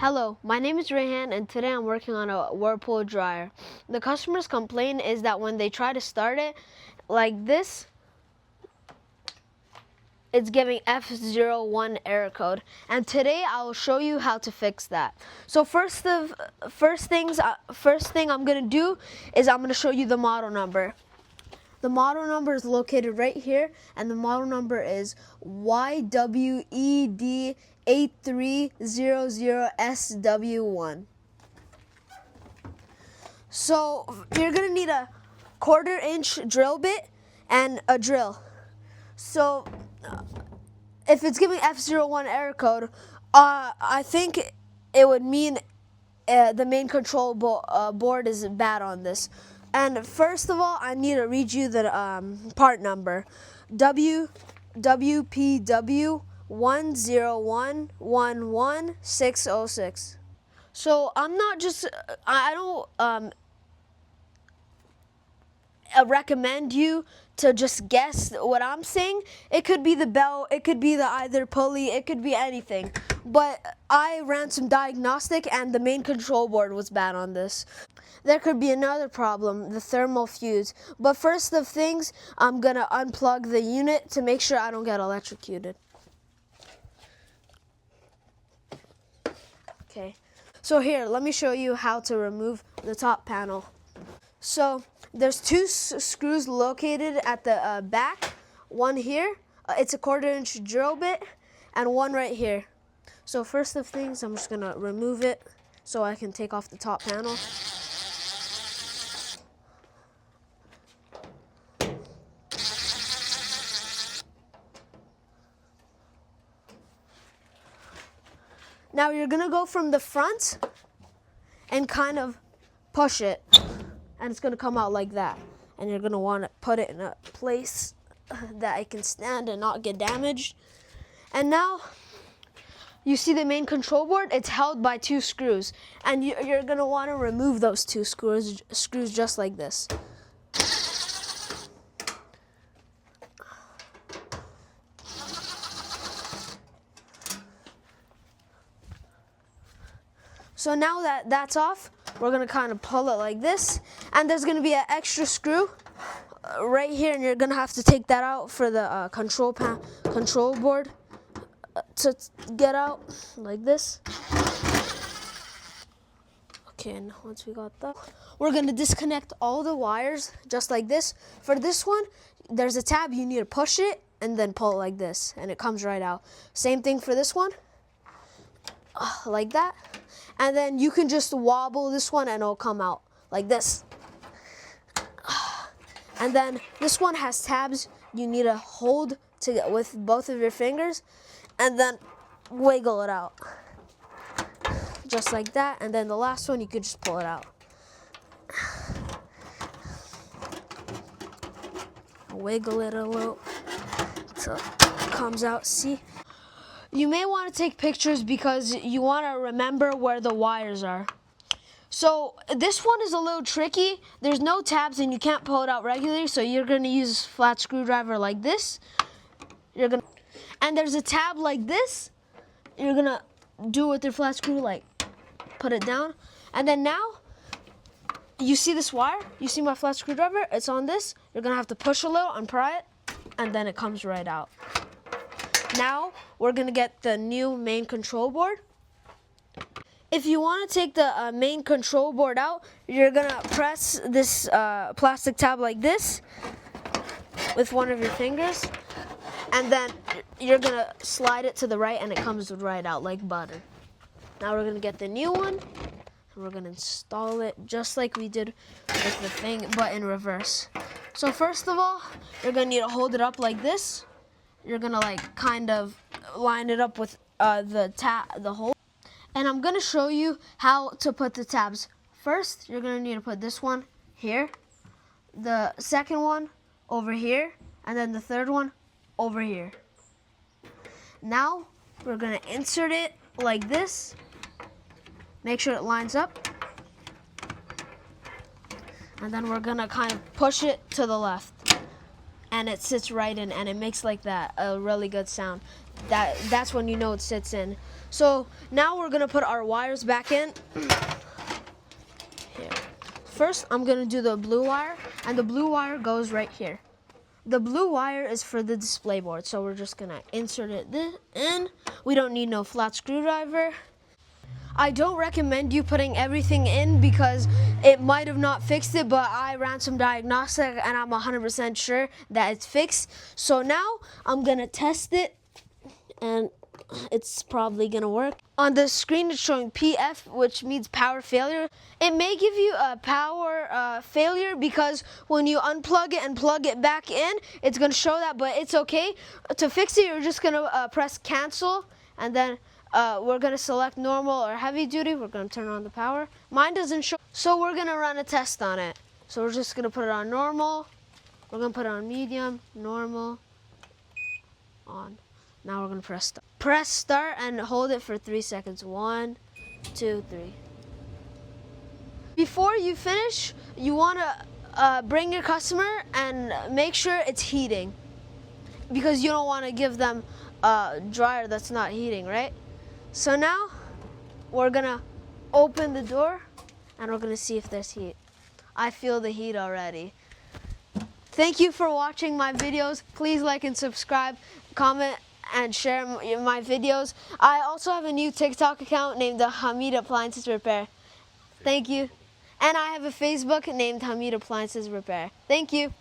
Hello, my name is Rayhan and today I'm working on a whirlpool dryer. The customer's complaint is that when they try to start it like this, it's giving F01 error code. And today I will show you how to fix that. So first thing I'm gonna do is I'm gonna show you the model number. The model number is located right here, and the model number is YWED8300SW1. So you're gonna need a 1/4-inch drill bit and a drill. So if it's giving F01 error code, I think it would mean the main control board is bad on this. And first of all, I need to read you the part number, WPW10111606. So I don't recommend you to just guess what I'm saying. It could be the belt, it could be the either pulley, it could be anything. But I ran some diagnostic and the main control board was bad on this. There could be another problem, the thermal fuse. But first of things, I'm gonna unplug the unit to make sure I don't get electrocuted. Okay, so here, let me show you how to remove the top panel. So there's two screws located at the back, one here, it's a 1/4-inch drill bit, and one right here. So first of things, I'm just gonna remove it so I can take off the top panel. Now you're gonna go from the front and kind of push it, and it's gonna come out like that. And you're gonna wanna put it in a place that it can stand and not get damaged. And now, you see the main control board? It's held by two screws. And you're gonna wanna remove those two screws just like this. So now that that's off, we're gonna kind of pull it like this, and there's gonna be an extra screw right here, and you're gonna have to take that out for the control board to get out like this. Okay, and once we got that, we're gonna disconnect all the wires just like this. For this one, there's a tab, you need to push it and then pull it like this, and it comes right out. Same thing for this one, like that. And then you can just wobble this one and it'll come out like this. And then this one has tabs you need to hold with both of your fingers and then wiggle it out. Just like that. And then the last one, you could just pull it out. Wiggle it a little until it comes out, see? You may want to take pictures because you want to remember where the wires are. So this one is a little tricky. There's no tabs and you can't pull it out regularly, so you're going to use a flat screwdriver like this. And there's a tab like this. You're going to do it with your flat screw, like put it down. And then now, you see this wire? You see my flat screwdriver? It's on this. You're going to have to push a little and pry it, and then it comes right out. Now, we're gonna get the new main control board. If you wanna take the main control board out, you're gonna press this plastic tab like this with one of your fingers, and then you're gonna slide it to the right and it comes right out like butter. Now we're gonna get the new one, and we're gonna install it just like we did with the thing, but in reverse. So first of all, you're gonna need to hold it up like this. You're gonna like kind of line it up with the hole. And I'm gonna show you how to put the tabs. First, you're gonna need to put this one here, the second one over here, and then the third one over here. Now, we're gonna insert it like this. Make sure it lines up. And then we're gonna kind of push it to the left. and it sits right in, and it makes like that, a really good sound. That's when you know it sits in. So now we're gonna put our wires back in. Here. First, I'm gonna do the blue wire, and the blue wire goes right here. The blue wire is for the display board, so we're just gonna insert it in. We don't need no flat screwdriver. I don't recommend you putting everything in because it might have not fixed it, but I ran some diagnostic and I'm 100% sure that it's fixed. So now I'm gonna test it, and it's probably gonna work. On the screen it's showing PF, which means power failure. It may give you a power failure because when you unplug it and plug it back in, it's gonna show that, but it's okay. To fix it, you're just gonna press cancel, and then we're gonna select normal or heavy duty. We're gonna turn on the power. Mine doesn't show, so we're gonna run a test on it. So we're just gonna put it on normal. We're gonna put it on medium, normal, on. Now we're gonna press start. Press start and hold it for 3 seconds. 1, 2, 3. Before you finish, you wanna bring your customer and make sure it's heating, because you don't wanna give them a dryer that's not heating, right? So now we're gonna open the door and we're gonna see if there's heat. I feel the heat already. Thank you for watching my videos. Please like and subscribe, comment, and share my videos. I also have a new TikTok account named the Hamid Appliances Repair. Thank you. And I have a Facebook named Hamid Appliances Repair. Thank you.